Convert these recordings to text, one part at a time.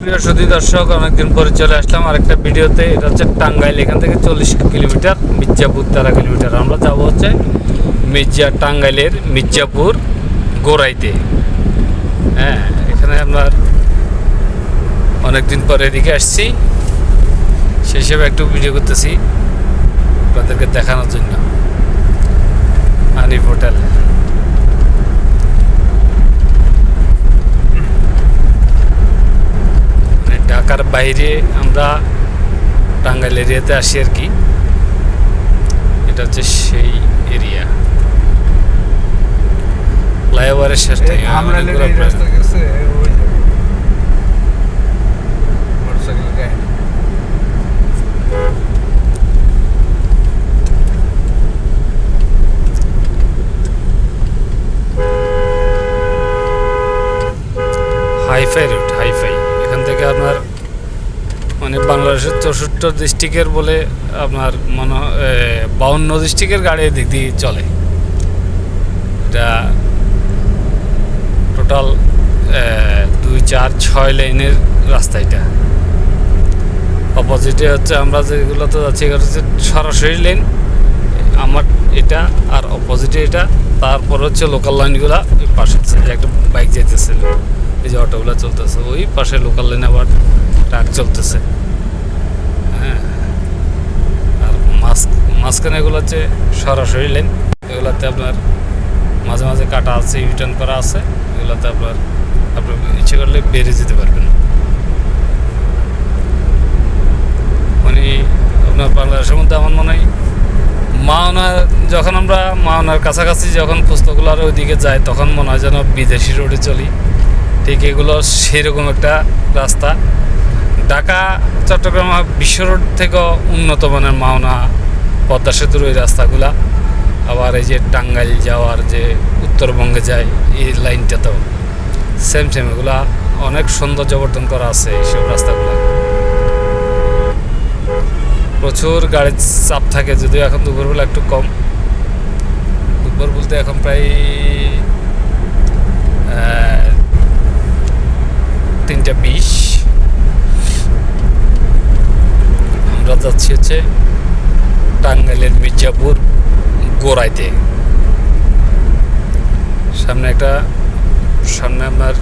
প্রিয় সুধী দর্শক, অনেকদিন পরে চলে আসলাম আরেকটা ভিডিওতে। এটা হচ্ছে টাঙ্গাইল, এখান থেকে 40 কিলোমিটার, মির্জাপুর 13 কিলোমিটার। আমরা যাবো হচ্ছে টাঙ্গাইলের মির্জাপুর গোরাইতে। হ্যাঁ, এখানে আপনার অনেকদিন পরে এদিকে আসছি, সেই হিসেবে একটু ভিডিও করতেছি আপনাদেরকে দেখানোর জন্য। আনিফ হোটেল, ঢাকার বাইরে আমরা টাঙ্গাইল এরিয়াতে আসি আর কি। এটা হচ্ছে সেই এরিয়া, ফ্লাইওভারের শেষটাই। Hi fi root, hi fi. এখান থেকে আপনার মানে বাংলাদেশের 64 ডিস্ট্রিক্টের বলে আপনার 52 ডিস্ট্রিক্টের গাড়ি এদিক দিয়ে চলে। এটা টোটাল 2, 4, 6 লাইনের রাস্তা। এটা অপোজিটে হচ্ছে আমরা যেগুলোতে যাচ্ছি, এগুলো হচ্ছে সরাসরি লেন আমার এটা, আর অপোজিটে এটা। তারপর হচ্ছে লোকাল লাইনগুলো ওই পাশে আছে, যে একটা বাইক যাইতেছিল, এই যে অটোগুলো চলতেছে, ওই পাশে লোকাল লাইনে আবার ট্রাক চলতেছে। হ্যাঁ, আর মাঝখানে এগুলো হচ্ছে সরাসরি লেন। এগুলোতে আপনার মাঝে মাঝে কাটা আছে, রিটার্ন করা আছে। এগুলোতে আপনার ইচ্ছে করলে বেরিয়ে যেতে পারবেন। মানে আপনার বাংলাদেশের মধ্যে আমার মনে হয় মাওনা, যখন আমরা মাওনার কাছাকাছি যখন পুস্তকগুলোর ওইদিকে যাই, তখন মনে হয় যেন বিদেশি রোডে চলি। ঠিক এগুলো সেরকম একটা রাস্তা। ঢাকা চট্টগ্রাম বিশ্ব রোড থেকেও উন্নত মানের মাওনা, পদ্মা সেতুর ওই রাস্তাগুলা। আবার এই যে টাঙ্গাইল যাওয়ার যে উত্তরবঙ্গে যায় এই লাইনটাতেও সেম এগুলা অনেক সৌন্দর্য বর্ধন করা আছে এইসব রাস্তাগুলা। প্রচুর গাড়ির চাপ থাকে, যদিও এখন দুপুরবেলা একটু কম। দুপুর বলতে এখন প্রায় 3:20। আমরা যাচ্ছি হচ্ছে টাঙ্গাইলের মির্জাপুর গোরাইতে। সামনে আপনার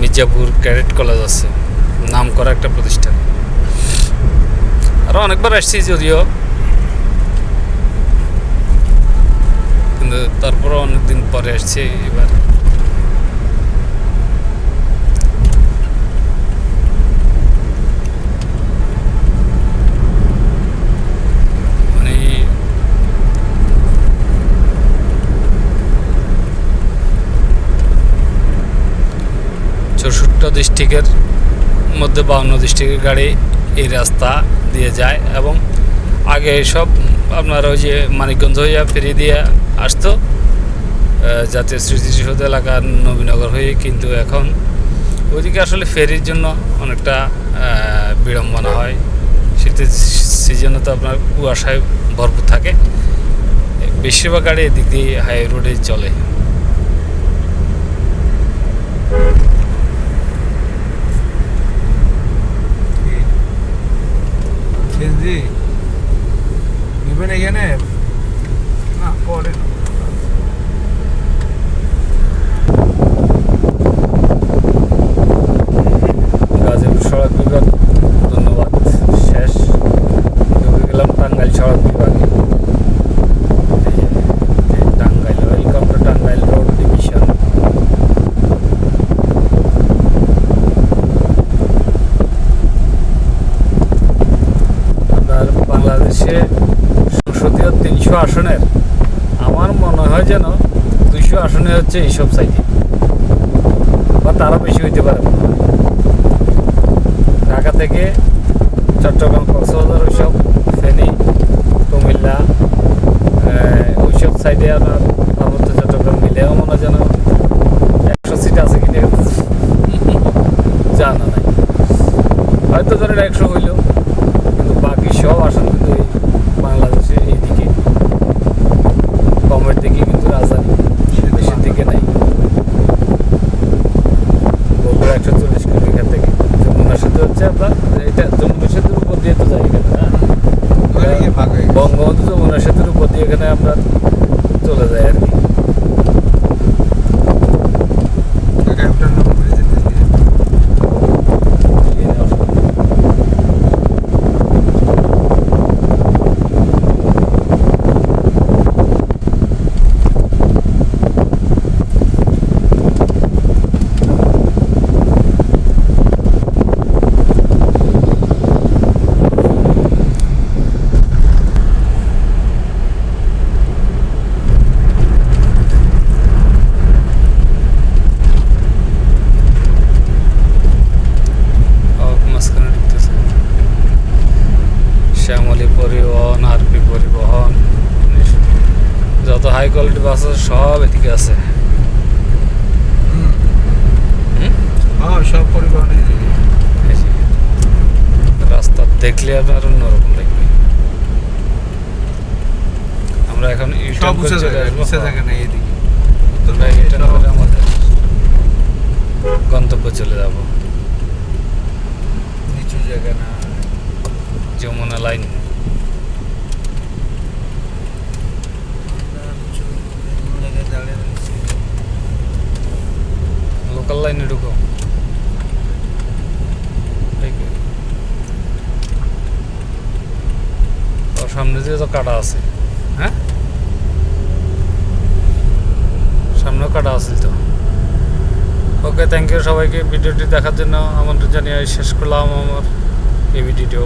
মির্জাপুর ক্যাডেট কলেজ আছে, নাম করা একটা প্রতিষ্ঠান। আরও অনেকবার আসছি যদিও, কিন্তু তারপরও অনেকদিন পরে আসছি এবার। মানে 64 ডিস্ট্রিক্টের মধ্যে 52 ডিস্ট্রিক্টের গাড়ি এই রাস্তা দিয়ে যায়। এবং আগে সব আপনার ওই যে মানিকগঞ্জ হয়ে ফেরি দিয়ে আসতো জাতীয় স্মৃতিসৌধ এলাকা নবীনগর হয়ে, কিন্তু এখন ওইদিকে আসলে ফেরির জন্য অনেকটা বিড়ম্বনা হয়। শীতের সিজনে তো আপনার কুয়াশায় ভরপুর থাকে, বেশিরভাগ গাড়ি এদিক দিয়ে হাই রোডে চলে। এখানে না পরে গাজীপুর সড়ক বিভাগ, ধন্যবাদ। শেষ ঢুকে গেলাম টাঙ্গাইল সড়ক বিভাগে। Tangail, welcome to Tangail road division. আপনার বাংলাদেশে সংসদীয় 300 আসনের আমার মনে হয় যেন 200 আসনে হচ্ছে এইসব সাইডে, বা তারও বেশি হইতে পারে। ঢাকা থেকে চট্টগ্রাম, কক্সবাজার, ওইসব ফেনী, কুমিল্লা, ওইসব সাইডে আপনার পার্বত্য চট্টগ্রাম মিলেও মনে হয় যেন 100 সিট আছে কিনা জানা নাই। হয়তো ধরেন 100 হইলেও, কিন্তু বাকি সব আসন কিন্তু এই বাংলাদেশে এইদিকে কমের দিকে, কিন্তু রাজধানী বেশির দিকে নাই। সব এদিকে আছে। হুম? হ্যাঁ সব পরিবহনে এদিকে। এই যে, রাস্তা দেখলে আপনার অন্যরকম লাগবে। আমরা এখন সব ইউটার্ন করে উঁচা চলে জায়গা, আসবো। নিচা জায়গা নেই এদিকে। আমরা ইউটার্ন করে আমাদের গন্তব্যে চলে যাব, নিচু জায়গা না। যমুনা লাইন। জায়গায় দাঁড়িয়ে রয়েছি। লোকাল লাইনে ঢুকো। ওর সামনে দিয়ে তো কাটা আছে। হ্যাঁ, সামনেও কাটা আছে তো। ওকে, থ্যাংক ইউ সবাইকে ভিডিওটি দেখার জন্য। আমন্ত্রণ জানিয়ে শেষ করলাম আমার এই ভিডিও।